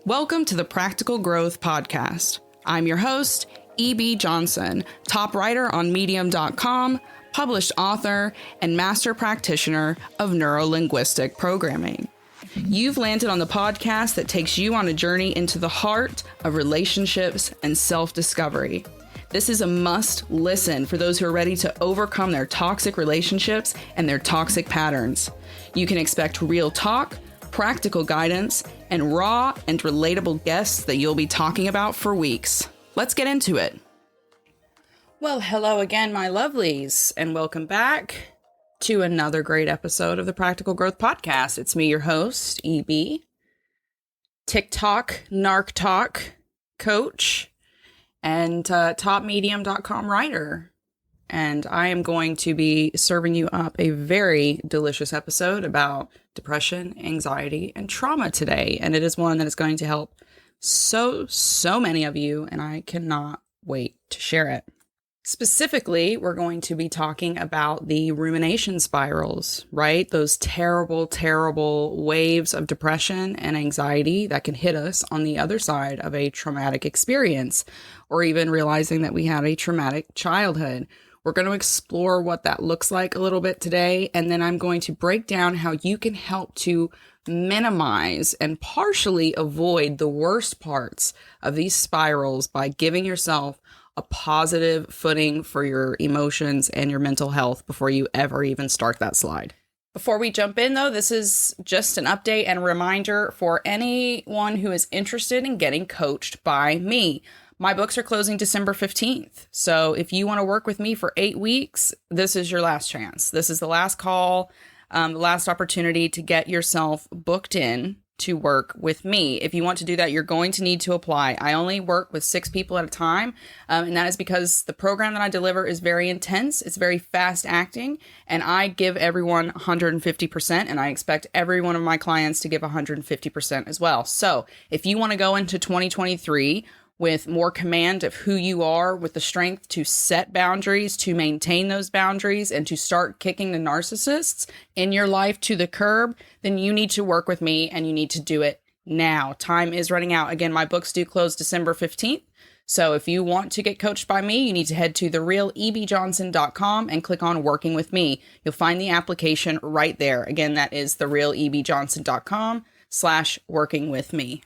Welcome to the Practical Growth Podcast. I'm your host, E.B. Johnson, top writer on Medium.com, published author, and master practitioner of neuro-linguistic programming. You've landed on the podcast that takes you on a journey into the heart of relationships and self-discovery. This is a must listen for those who are ready to overcome their toxic relationships and their toxic patterns. You can expect real talk, practical guidance, and raw and relatable guests that you'll be talking about for weeks. Let's get into it. Well, hello again, my lovelies, and welcome back to another great episode of the Practical Growth Podcast. It's me, your host, EB, TikTok, Narc Talk coach, and top Medium.com writer. And I am going to be serving you up a very delicious episode about depression, anxiety, and trauma today. And it is one that is going to help so many of you, and I cannot wait to share it. Specifically, we're going to be talking about the rumination spirals, right? Those terrible, terrible waves of depression and anxiety that can hit us on the other side of a traumatic experience, or even realizing that we had a traumatic childhood. We're going to explore what that looks like a little bit today, and then I'm going to break down how you can help to minimize and partially avoid the worst parts of these spirals by giving yourself a positive footing for your emotions and your mental health before you ever even start that slide. Before we jump in, though, this is just an update and a reminder for anyone who is interested in getting coached by me. My books are closing December 15th. So if you want to work with me for 8 weeks, this is your last chance. This is the last call, the last opportunity to get yourself booked in to work with me. If you want to do that, you're going to need to apply. I only work with 6 people at a time. And that is because the program that I deliver is very intense. It's very fast acting. And I give everyone 150%. And I expect every one of my clients to give 150% as well. So if you want to go into 2023 with more command of who you are, with the strength to set boundaries, to maintain those boundaries, and to start kicking the narcissists in your life to the curb, then you need to work with me and you need to do it now. Time is running out. Again, my books do close December 15th. So if you want to get coached by me, you need to head to therealebjohnson.com and click on working with me. You'll find the application right there. Again, that is therealebjohnson.com/working with me.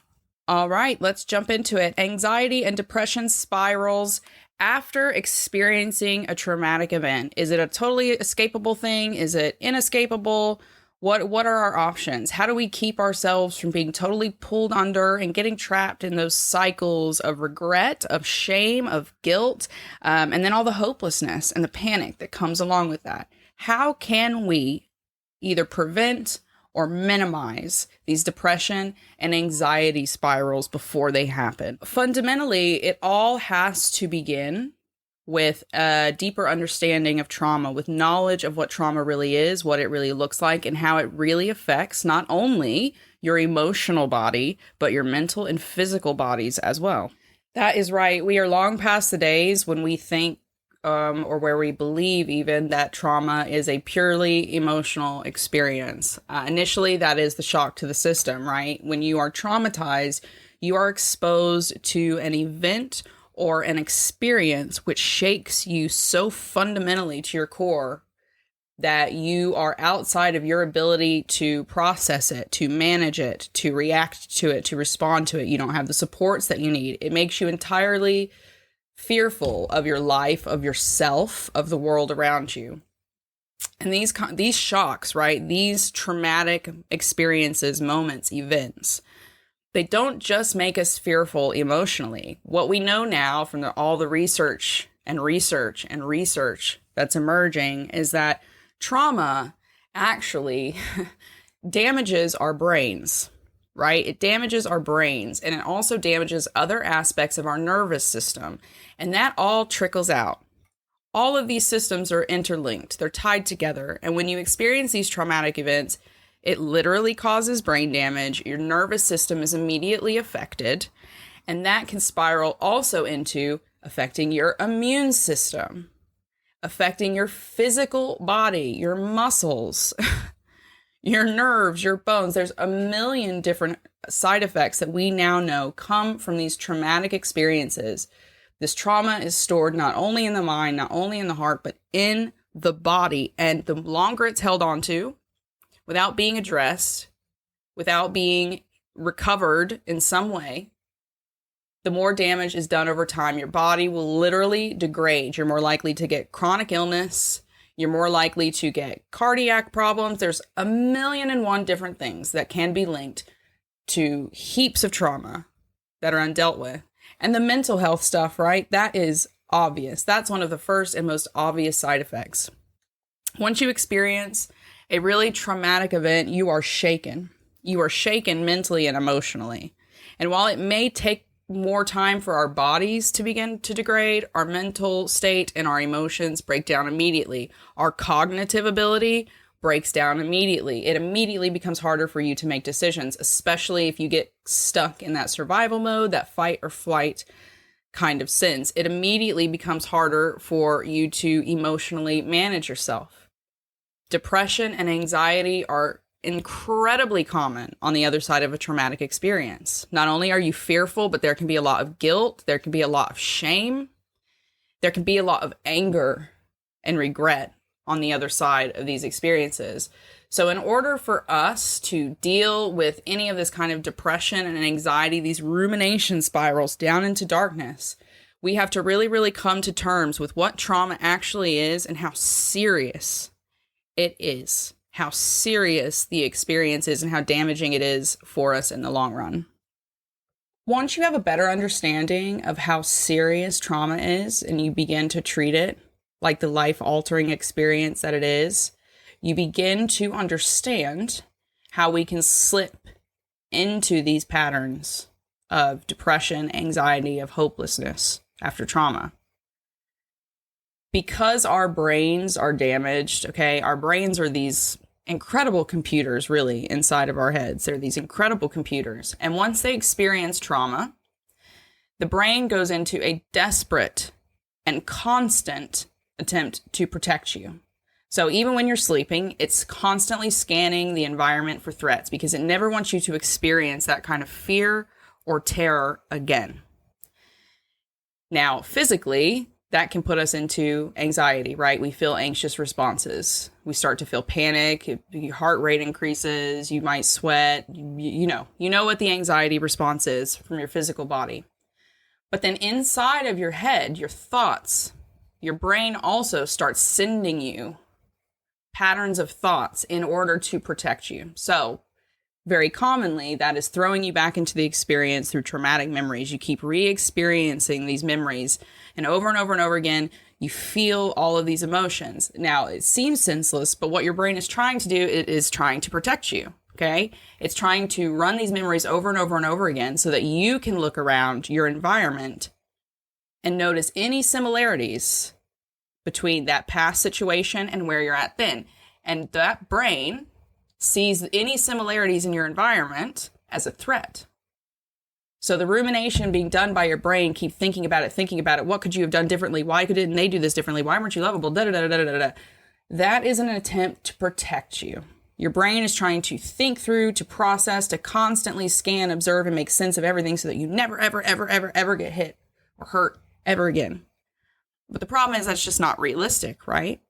All right, let's jump into it. Anxiety and depression spirals after experiencing a traumatic event. Is it a totally escapable thing? Is it inescapable? What are our options? How do we keep ourselves from being totally pulled under and getting trapped in those cycles of regret, of shame, of guilt, and then all the hopelessness and the panic that comes along with that? How can we either prevent or minimize these depression and anxiety spirals before they happen? Fundamentally, it all has to begin with a deeper understanding of trauma, with knowledge of what trauma really is, what it really looks like, and how it really affects not only your emotional body, but your mental and physical bodies as well. That is right. We are long past the days when we think or where we believe even that trauma is a purely emotional experience. Initially, that is the shock to the system, right? When you are traumatized, you are exposed to an event or an experience which shakes you so fundamentally to your core that you are outside of your ability to process it, to manage it, to react to it, to respond to it. You don't have the supports that you need. It makes you entirely fearful of your life, of yourself, of the world around you. And these shocks, right? These traumatic experiences, moments, events, they don't just make us fearful emotionally. What we know now from all the research that's emerging is that trauma actually damages our brains. Right? It damages our brains, and it also damages other aspects of our nervous system. And that all trickles out. All of these systems are interlinked. They're tied together. And when you experience these traumatic events, it literally causes brain damage. Your nervous system is immediately affected. And that can spiral also into affecting your immune system, affecting your physical body, your muscles, your nerves, your bones. There's a million different side effects that we now know come from these traumatic experiences. This trauma is stored not only in the mind, not only in the heart, but in the body. And the longer it's held on to, without being addressed, without being recovered in some way, the more damage is done over time. Your body will literally degrade. You're more likely to get chronic illness. You're more likely to get cardiac problems. There's a million and one different things that can be linked to heaps of trauma that are undealt with. And the mental health stuff, right? That is obvious. That's one of the first and most obvious side effects. Once you experience a really traumatic event, you are shaken. You are shaken mentally and emotionally. And while it may take more time for our bodies to begin to degrade, our mental state and our emotions break down immediately. Our cognitive ability breaks down immediately. It immediately becomes harder for you to make decisions, especially if you get stuck in that survival mode, that fight or flight kind of sense. It immediately becomes harder for you to emotionally manage yourself. Depression and anxiety are incredibly common on the other side of a traumatic experience. Not only are you fearful, but there can be a lot of guilt, there can be a lot of shame, there can be a lot of anger and regret on the other side of these experiences. So in order for us to deal with any of this kind of depression and anxiety, these rumination spirals down into darkness, we have to really, really come to terms with what trauma actually is and how serious it is. How serious the experience is and how damaging it is for us in the long run. Once you have a better understanding of how serious trauma is and you begin to treat it like the life-altering experience that it is, you begin to understand how we can slip into these patterns of depression, anxiety, of hopelessness after trauma. Because our brains are damaged, okay, our brains are these incredible computers, really, inside of our heads. They're these incredible computers. And once they experience trauma, the brain goes into a desperate and constant attempt to protect you. So even when you're sleeping, it's constantly scanning the environment for threats because it never wants you to experience that kind of fear or terror again. Now, physically, that can put us into anxiety, right? We feel anxious responses. We start to feel panic. Your heart rate increases. You might sweat. You know what the anxiety response is from your physical body. But then inside of your head, your thoughts, your brain also starts sending you patterns of thoughts in order to protect you. So very commonly, that is throwing you back into the experience through traumatic memories. You keep re-experiencing these memories, and over again, you feel all of these emotions. Now, it seems senseless, but what your brain is trying to do, it is trying to protect you, okay? It's trying to run these memories over and over again so that you can look around your environment and notice any similarities between that past situation and where you're at then. And that brain sees any similarities in your environment as a threat. So the rumination being done by your brain, keep thinking about it. What could you have done differently? Why didn't they do this differently? Why weren't you lovable? That is an attempt to protect you. Your brain is trying to think through, to process, to constantly scan, observe, and make sense of everything so that you never, ever get hit or hurt ever again. But the problem is that's just not realistic, right?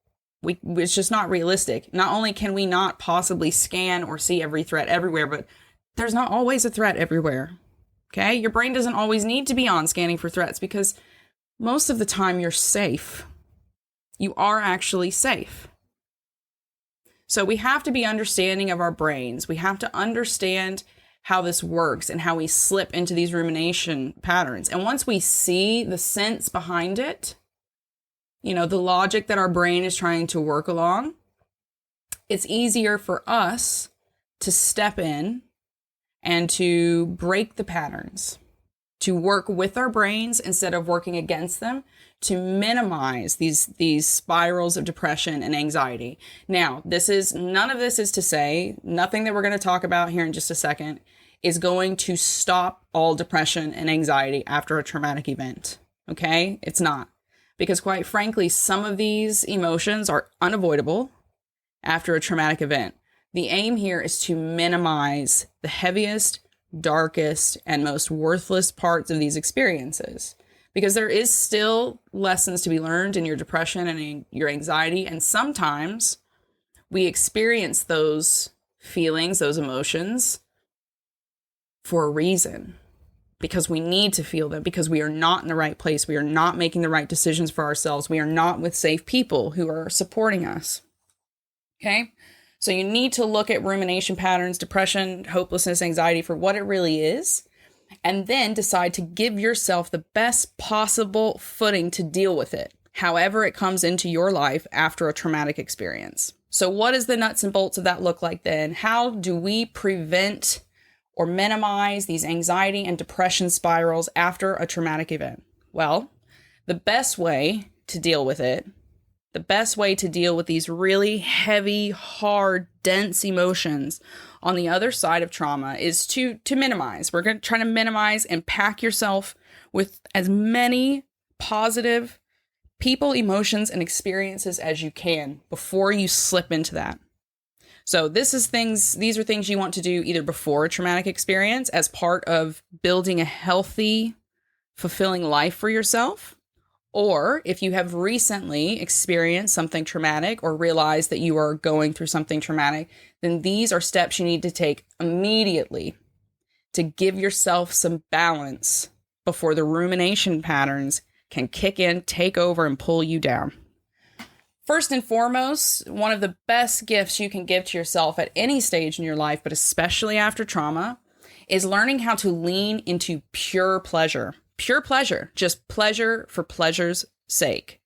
It's just not realistic. Not only can we not possibly scan or see every threat everywhere, but there's not always a threat everywhere. Okay? Your brain doesn't always need to be on scanning for threats because most of the time you're safe. You are actually safe. So we have to be understanding of our brains. We have to understand how this works and how we slip into these rumination patterns. And once we see the sense behind it, the logic that our brain is trying to work along, it's easier for us to step in and to break the patterns, to work with our brains instead of working against them, to minimize these spirals of depression and anxiety. Now, none of this is to say, nothing that we're going to talk about here in just a second is going to stop all depression and anxiety after a traumatic event. Okay? It's not. Because quite frankly, some of these emotions are unavoidable after a traumatic event. The aim here is to minimize the heaviest, darkest, and most worthless parts of these experiences, because there is still lessons to be learned in your depression and in your anxiety. And sometimes we experience those feelings, those emotions for a reason, because we need to feel them, because we are not in the right place. We are not making the right decisions for ourselves. We are not with safe people who are supporting us. Okay? So you need to look at rumination patterns, depression, hopelessness, anxiety for what it really is, and then decide to give yourself the best possible footing to deal with it, however it comes into your life after a traumatic experience. So what does the nuts and bolts of that look like then? How do we prevent or minimize these anxiety and depression spirals after a traumatic event? Well, the best way to deal with it, the best way to deal with these really heavy, hard, dense emotions on the other side of trauma is to minimize. We're going to try to minimize and pack yourself with as many positive people, emotions, and experiences as you can before you slip into that. So these are things you want to do either before a traumatic experience as part of building a healthy, fulfilling life for yourself. Or if you have recently experienced something traumatic or realized that you are going through something traumatic, then these are steps you need to take immediately to give yourself some balance before the rumination patterns can kick in, take over, and pull you down. First and foremost, one of the best gifts you can give to yourself at any stage in your life, but especially after trauma, is learning how to lean into pure pleasure. Pure pleasure, just pleasure for pleasure's sake.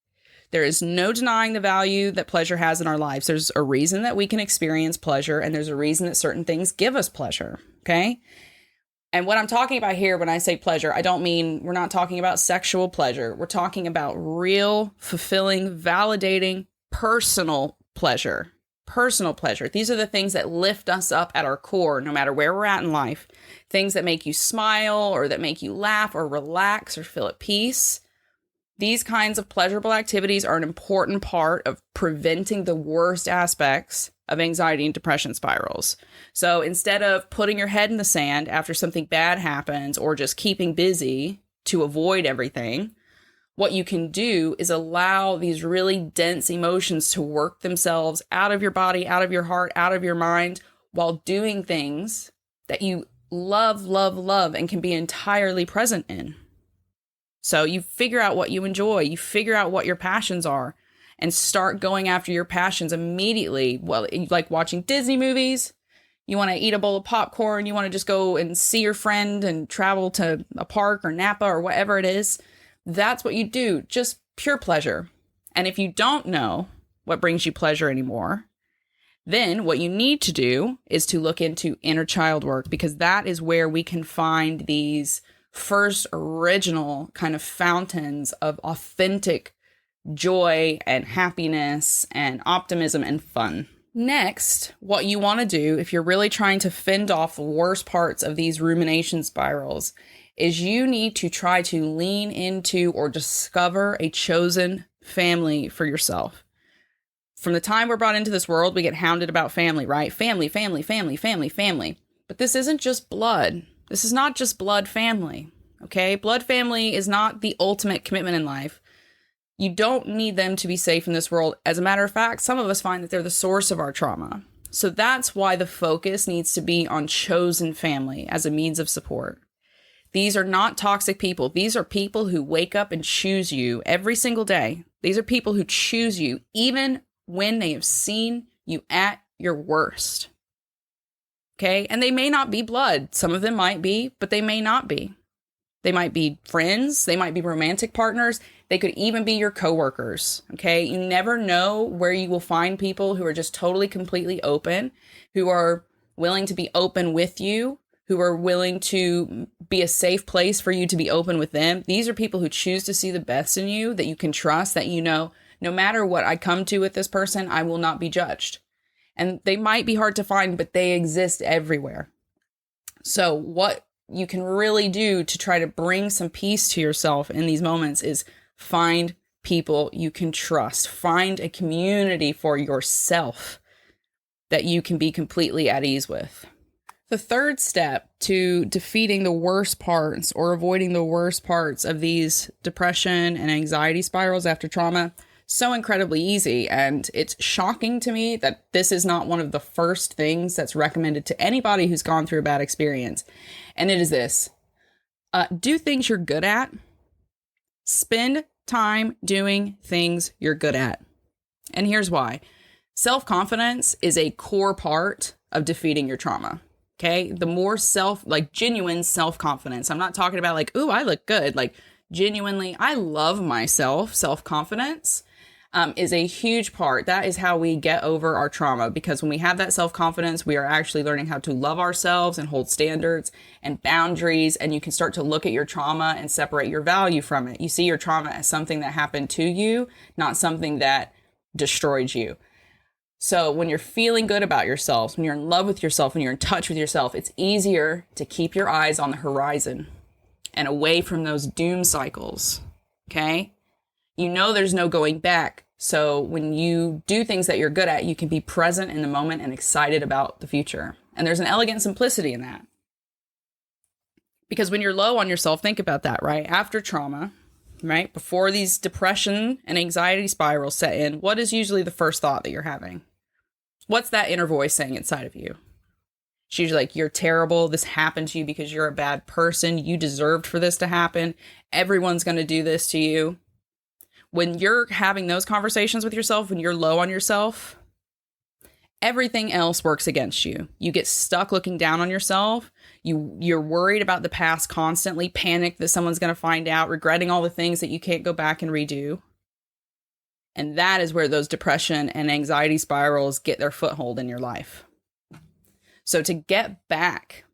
There is no denying the value that pleasure has in our lives. There's a reason that we can experience pleasure, and there's a reason that certain things give us pleasure, okay? And what I'm talking about here when I say pleasure, I don't mean, we're not talking about sexual pleasure. We're talking about real, fulfilling, validating, personal pleasure. Personal pleasure. These are the things that lift us up at our core, no matter where we're at in life. Things that make you smile or that make you laugh or relax or feel at peace. These kinds of pleasurable activities are an important part of preventing the worst aspects of anxiety and depression spirals. So instead of putting your head in the sand after something bad happens or just keeping busy to avoid everything, what you can do is allow these really dense emotions to work themselves out of your body, out of your heart, out of your mind, while doing things that you love, love, love, and can be entirely present in. So you figure out what you enjoy, you figure out what your passions are, and start going after your passions immediately. Well, like watching Disney movies, you want to eat a bowl of popcorn, you want to just go and see your friend and travel to a park or Napa or whatever it is. That's what you do, just pure pleasure. And if you don't know what brings you pleasure anymore, then what you need to do is to look into inner child work, because that is where we can find these first original kind of fountains of authentic joy and happiness and optimism and fun. Next, what you want to do if you're really trying to fend off the worst parts of these rumination spirals is you need to try to lean into or discover a chosen family for yourself. From the time we're brought into this world, we get hounded about family, right? Family, family, family, family, family. But this isn't just blood. This is not just blood family, okay? Blood family is not the ultimate commitment in life. You don't need them to be safe in this world. As a matter of fact, some of us find that they're the source of our trauma. So that's why the focus needs to be on chosen family as a means of support. These are not toxic people. These are people who wake up and choose you every single day. These are people who choose you even when they have seen you at your worst. Okay? And they may not be blood. Some of them might be, but they may not be. They might be friends. They might be romantic partners. They could even be your coworkers. Okay? You never know where you will find people who are just totally, completely open, who are willing to be open with you, who are willing to be a safe place for you to be open with them. These are people who choose to see the best in you, that you can trust, that you know, no matter what I come to with this person, I will not be judged. And they might be hard to find, but they exist everywhere. So what you can really do to try to bring some peace to yourself in these moments is find people you can trust. Find a community for yourself that you can be completely at ease with. The third step to defeating the worst parts or avoiding the worst parts of these depression and anxiety spirals after trauma, so incredibly easy. And it's shocking to me that this is not one of the first things that's recommended to anybody who's gone through a bad experience. And it is this: do things you're good at. Spend time doing things you're good at. And here's why. Self-confidence is a core part of defeating your trauma. Okay. The more genuine self-confidence. I'm not talking about like, ooh, I look good. Like genuinely, I love myself. Self-confidence is a huge part. That is how we get over our trauma, because when we have that self-confidence, we are actually learning how to love ourselves and hold standards and boundaries. And you can start to look at your trauma and separate your value from it. You see your trauma as something that happened to you, not something that destroyed you. So when you're feeling good about yourself, when you're in love with yourself, when you're in touch with yourself, it's easier to keep your eyes on the horizon and away from those doom cycles. Okay? You know there's no going back. So when you do things that you're good at, you can be present in the moment and excited about the future. And there's an elegant simplicity in that. Because when you're low on yourself, think about that, right? After trauma, right? Before these depression and anxiety spirals set in, what is usually the first thought that you're having? What's that inner voice saying inside of you? She's like, you're terrible. This happened to you because you're a bad person. You deserved for this to happen. Everyone's going to do this to you. When you're having those conversations with yourself, when you're low on yourself, everything else works against you. You get stuck looking down on yourself. You're worried about the past constantly, panicked that someone's going to find out, regretting all the things that you can't go back and redo. And that is where those depression and anxiety spirals get their foothold in your life. So to get back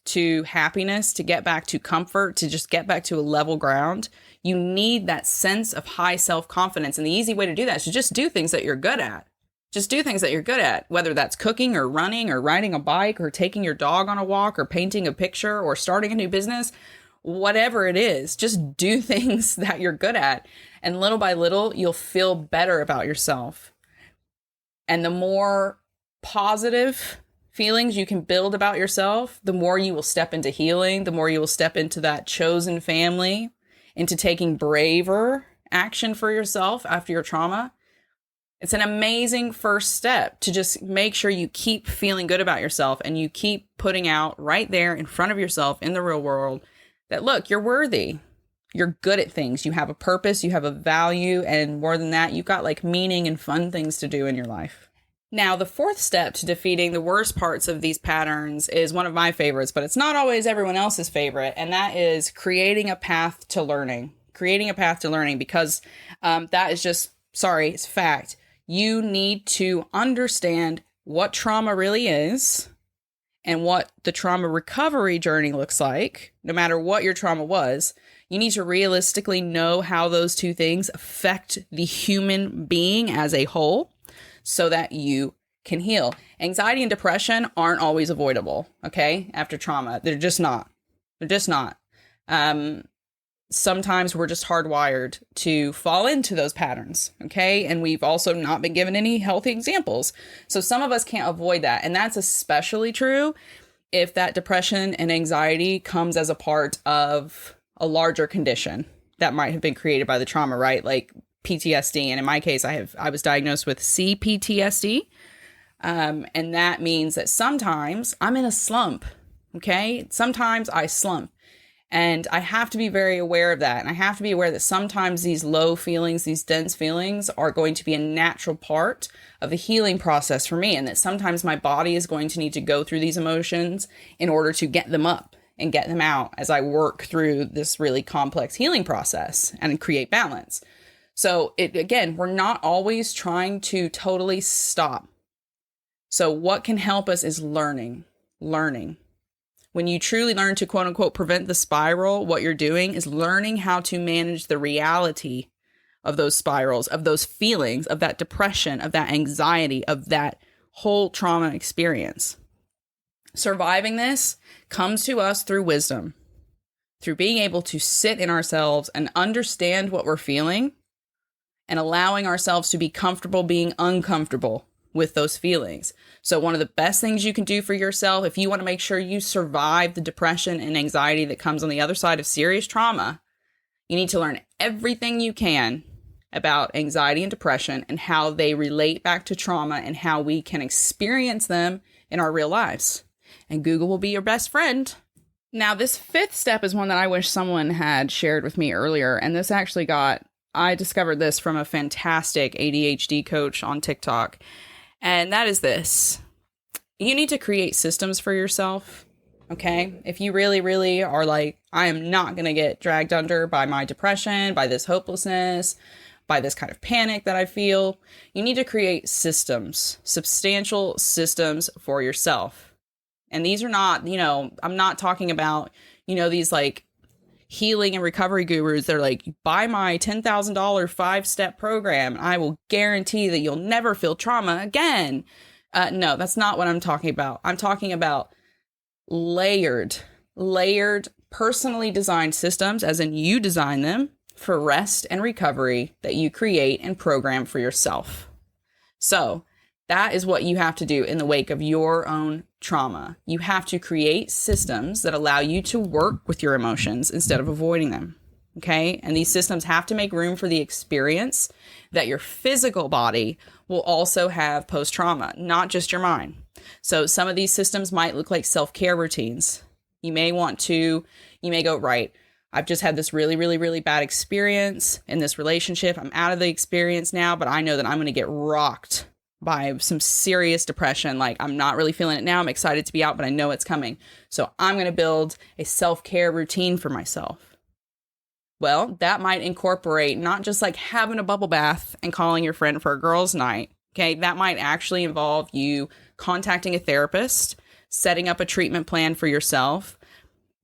to happiness, to get back to comfort, to just get back to a level ground, you need that sense of high self-confidence. And the easy way to do that is to just do things that you're good at. Just do things that you're good at, whether that's cooking or running or riding a bike or taking your dog on a walk or painting a picture or starting a new business. Whatever it is, just do things that you're good at. And little by little, you'll feel better about yourself. And the more positive feelings you can build about yourself, the more you will step into healing, the more you will step into that chosen family, into taking braver action for yourself after your trauma. It's an amazing first step to just make sure you keep feeling good about yourself and you keep putting out right there in front of yourself in the real world that, look, you're worthy. You're good at things. You have a purpose, you have a value, and more than that, you've got like meaning and fun things to do in your life. Now, the fourth step to defeating the worst parts of these patterns is one of my favorites, but it's not always everyone else's favorite, and that is creating a path to learning. Creating a path to learning, because that is just, it's fact. You need to understand what trauma really is and what the trauma recovery journey looks like, no matter what your trauma was. You need to realistically know how those two things affect the human being as a whole so that you can heal. Anxiety and depression aren't always avoidable, okay, after trauma. They're just not. Sometimes we're just hardwired to fall into those patterns, okay? And we've also not been given any healthy examples. So some of us can't avoid that. And that's especially true if that depression and anxiety comes as a part of a larger condition that might have been created by the trauma, right? Like PTSD. And in my case, I was diagnosed with CPTSD. And that means that sometimes I'm in a slump, okay? Sometimes I slump. And I have to be very aware of that. And I have to be aware that sometimes these low feelings, these dense feelings are going to be a natural part of the healing process for me. And that sometimes my body is going to need to go through these emotions in order to get them up and get them out as I work through this really complex healing process and create balance. So again, we're not always trying to totally stop. So what can help us is learning. When you truly learn to quote unquote prevent the spiral, what you're doing is learning how to manage the reality of those spirals, of those feelings, of that depression, of that anxiety, of that whole trauma experience. Surviving this comes to us through wisdom, through being able to sit in ourselves and understand what we're feeling and allowing ourselves to be comfortable being uncomfortable. with those feelings. So one of the best things you can do for yourself, if you want to make sure you survive the depression and anxiety that comes on the other side of serious trauma, you need to learn everything you can about anxiety and depression and how they relate back to trauma and how we can experience them in our real lives. And Google will be your best friend. Now, this fifth step is one that I wish someone had shared with me earlier. And this actually I discovered this from a fantastic ADHD coach on TikTok. And that is this. You need to create systems for yourself. Okay? If you really, really are like, I am not going to get dragged under by my depression, by this hopelessness, by this kind of panic that I feel, you need to create systems, substantial systems for yourself. And these are not, I'm not talking about, these like healing and recovery gurus. They're like, buy my $10,000 5-step program. I will guarantee that you'll never feel trauma again. No, that's not what I'm talking about. I'm talking about layered, personally designed systems, as in you design them for rest and recovery that you create and program for yourself. So that is what you have to do in the wake of your own trauma. You have to create systems that allow you to work with your emotions instead of avoiding them. Okay? And these systems have to make room for the experience that your physical body will also have post-trauma, not just your mind. So some of these systems might look like self-care routines. You may go, right, I've just had this really, really, really bad experience in this relationship. I'm out of the experience now, but I know that I'm going to get rocked by some serious depression. Like, I'm not really feeling it now. I'm excited to be out, but I know it's coming. So I'm going to build a self-care routine for myself. Well, that might incorporate not just like having a bubble bath and calling your friend for a girls' night. Okay, that might actually involve you contacting a therapist, setting up a treatment plan for yourself,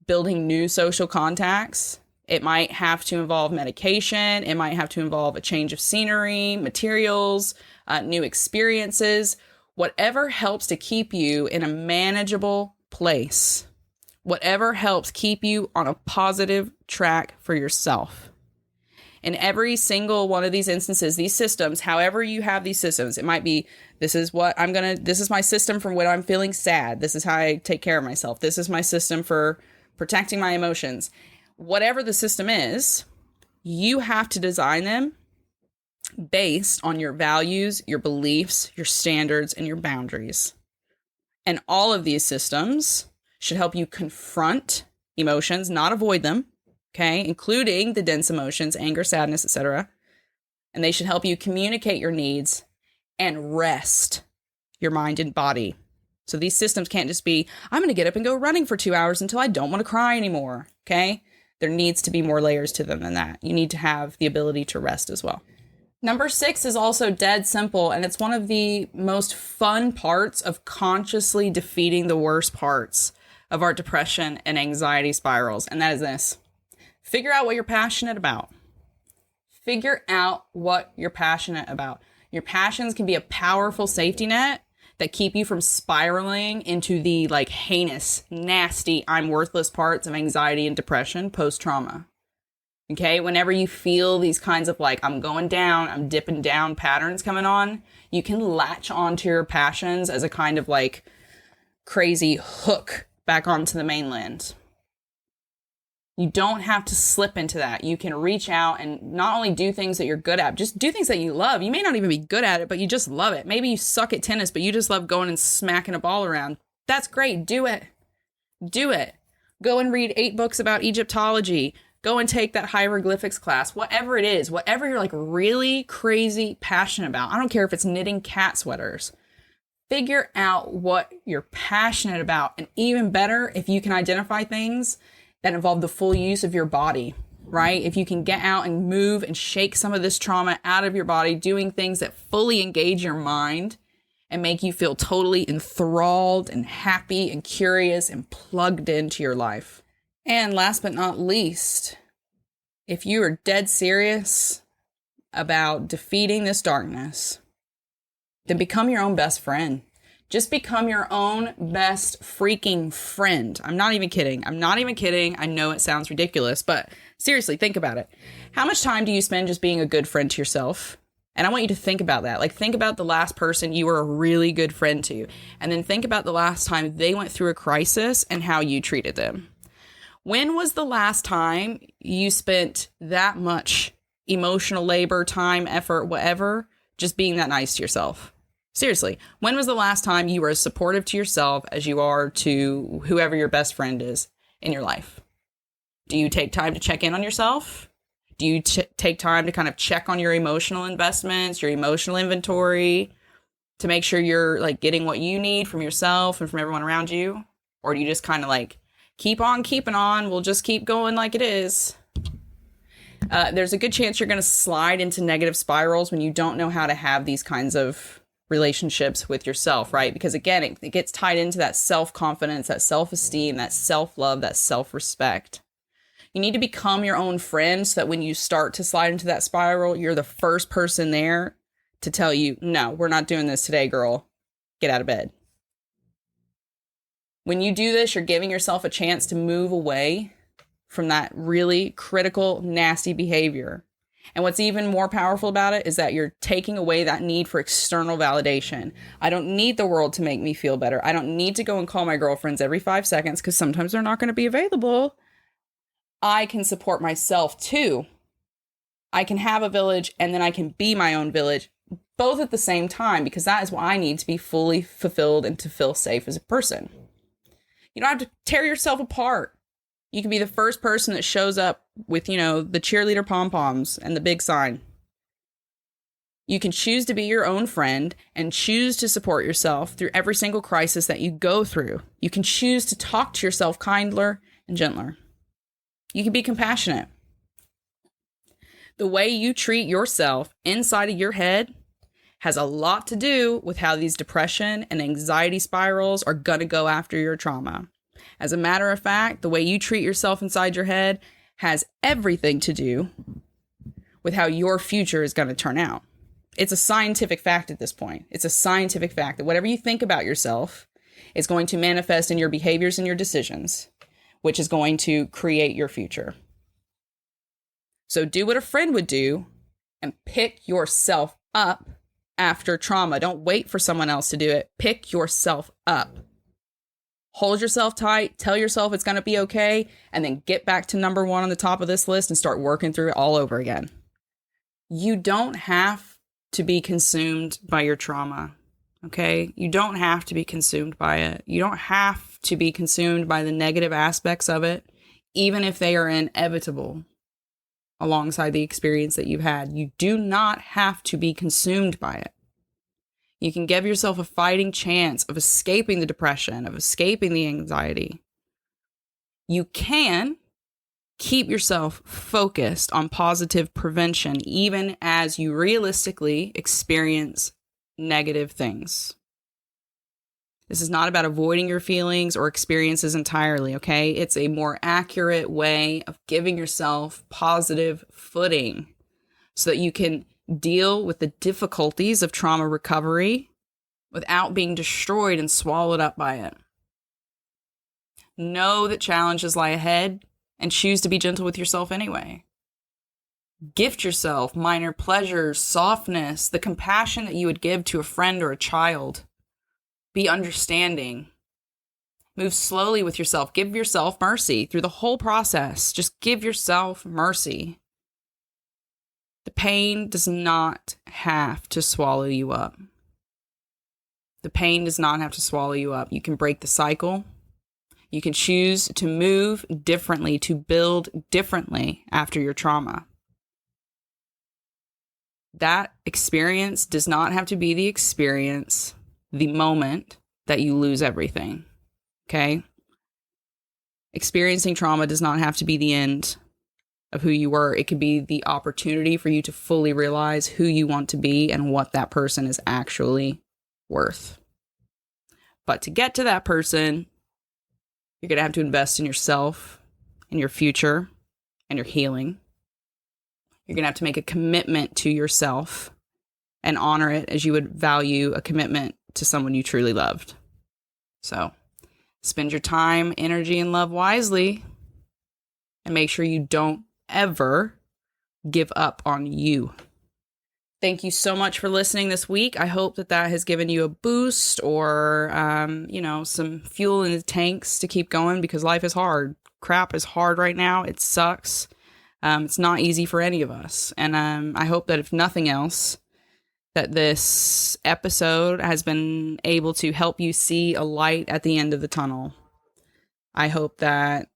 building new social contacts. It might have to involve medication. It might have to involve a change of scenery, materials, new experiences, whatever helps to keep you in a manageable place, whatever helps keep you on a positive track for yourself. In every single one of these instances, these systems, however you have these systems, it might be, this is my system for when I'm feeling sad. This is how I take care of myself. This is my system for protecting my emotions. Whatever the system is, you have to design them based on your values, your beliefs, your standards, and your boundaries. And all of these systems should help you confront emotions, not avoid them, okay, including the dense emotions, anger, sadness, etc. And they should help you communicate your needs and rest your mind and body. So these systems can't just be, I'm going to get up and go running for 2 hours until I don't want to cry anymore, okay? There needs to be more layers to them than that. You need to have the ability to rest as well. Number 6 is also dead simple, and it's one of the most fun parts of consciously defeating the worst parts of our depression and anxiety spirals, and that is this. Figure out what you're passionate about. Figure out what you're passionate about. Your passions can be a powerful safety net that keep you from spiraling into the heinous, nasty, I'm worthless parts of anxiety and depression post-trauma. Okay, whenever you feel these kinds of I'm going down, I'm dipping down patterns coming on, you can latch onto your passions as a kind of crazy hook back onto the mainland. You don't have to slip into that. You can reach out and not only do things that you're good at, just do things that you love. You may not even be good at it, but you just love it. Maybe you suck at tennis, but you just love going and smacking a ball around. That's great. Do it. Do it. Go and read 8 books about Egyptology. Go and take that hieroglyphics class, whatever it is, whatever you're really crazy passionate about. I don't care if it's knitting cat sweaters. Figure out what you're passionate about. And even better, if you can identify things that involve the full use of your body, right? If you can get out and move and shake some of this trauma out of your body, doing things that fully engage your mind and make you feel totally enthralled and happy and curious and plugged into your life. And last but not least, if you are dead serious about defeating this darkness, then become your own best friend. Just become your own best freaking friend. I'm not even kidding. I know it sounds ridiculous, but seriously, think about it. How much time do you spend just being a good friend to yourself And I want you to think about that. Like, think about the last person you were a really good friend to, and then think about the last time they went through a crisis and how you treated them. When was the last time you spent that much emotional labor, time, effort, whatever, just being that nice to yourself? Seriously, when was the last time you were as supportive to yourself as you are to whoever your best friend is in your life? Do you take time to check in on yourself? Do you take time to kind of check on your emotional investments, your emotional inventory, to make sure you're like getting what you need from yourself and from everyone around you? Or do you just kind of like keep on keeping on? We'll just keep going like it is. There's a good chance you're going to slide into negative spirals when you don't know how to have these kinds of relationships with yourself, right? Because again, it gets tied into that self-confidence, that self-esteem, that self-love, that self-respect. You need to become your own friend so that when you start to slide into that spiral, you're the first person there to tell you, no, we're not doing this today, girl. Get out of bed. When you do this, you're giving yourself a chance to move away from that really critical, nasty behavior. And what's even more powerful about it is that you're taking away that need for external validation. I don't need the world to make me feel better. I don't need to go and call my girlfriends every 5 seconds because sometimes they're not going to be available. I can support myself too. I can have a village and then I can be my own village, both at the same time, because that is what I need to be fully fulfilled and to feel safe as a person. You don't have to tear yourself apart. You can be the first person that shows up with, the cheerleader pom-poms and the big sign. You can choose to be your own friend and choose to support yourself through every single crisis that you go through. You can choose to talk to yourself kinder and gentler. You can be compassionate. The way you treat yourself inside of your head has a lot to do with how these depression and anxiety spirals are going to go after your trauma. As a matter of fact, the way you treat yourself inside your head has everything to do with how your future is going to turn out. It's a scientific fact at this point. It's a scientific fact that whatever you think about yourself is going to manifest in your behaviors and your decisions, which is going to create your future. So do what a friend would do and pick yourself up after trauma. Don't wait for someone else to do it. Pick yourself up. Hold yourself tight, tell yourself it's going to be okay, and then get back to number 1 on the top of this list and start working through it all over again. You don't have to be consumed by your trauma, okay? You don't have to be consumed by it. You don't have to be consumed by the negative aspects of it, even if they are inevitable alongside the experience that you've had. You do not have to be consumed by it. You can give yourself a fighting chance of escaping the depression, of escaping the anxiety. You can keep yourself focused on positive prevention, even as you realistically experience negative things. This is not about avoiding your feelings or experiences entirely, okay? It's a more accurate way of giving yourself positive footing so that you can deal with the difficulties of trauma recovery without being destroyed and swallowed up by it. Know that challenges lie ahead and choose to be gentle with yourself anyway. Gift yourself minor pleasures, softness, the compassion that you would give to a friend or a child. Be understanding. Move slowly with yourself. Give yourself mercy through the whole process. Just give yourself mercy. The pain does not have to swallow you up. The pain does not have to swallow you up. You can break the cycle. You can choose to move differently, to build differently after your trauma. That experience does not have to be the experience, the moment that you lose everything. Okay? Experiencing trauma does not have to be the end of who you were. It could be the opportunity for you to fully realize who you want to be and what that person is actually worth. But to get to that person, you're going to have to invest in yourself, in your future, and your healing. You're going to have to make a commitment to yourself and honor it as you would value a commitment to someone you truly loved. So, spend your time, energy, and love wisely, and make sure you don't ever give up on you. Thank you so much for listening this week. I hope that has given you a boost or, some fuel in the tanks to keep going, because life is hard. Crap is hard right now. It sucks. It's not easy for any of us. And I hope that if nothing else, that this episode has been able to help you see a light at the end of the tunnel. I hope that,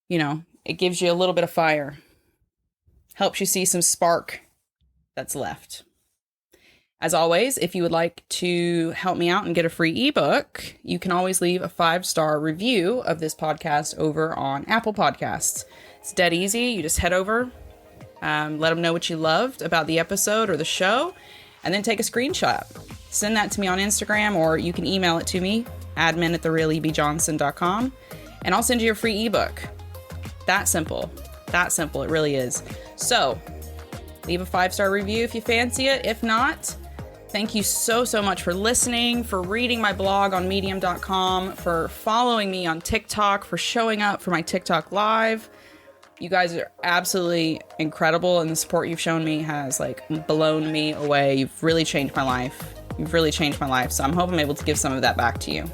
it gives you a little bit of fire. Helps you see some spark that's left. As always, if you would like to help me out and get a free ebook, you can always leave a 5-star review of this podcast over on Apple Podcasts. It's dead easy. You just head over, let them know what you loved about the episode or the show, and then take a screenshot. Send that to me on Instagram, or you can email it to me, admin@therealebjohnson.com, and I'll send you a free ebook. That simple. That simple. It really is. So, leave a 5-star review if you fancy it. If not, thank you so much for listening, for reading my blog on medium.com, for following me on TikTok, for showing up for my TikTok live. You guys are absolutely incredible, and the support you've shown me has blown me away. You've really changed my life. So I'm hoping I'm able to give some of that back to you.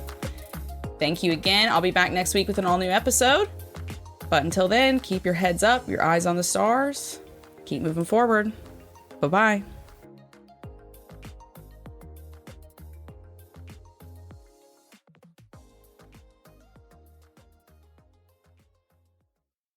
Thank you again. I'll be back next week with an all new episode. But until then, keep your heads up, your eyes on the stars. Keep moving forward. Bye-bye.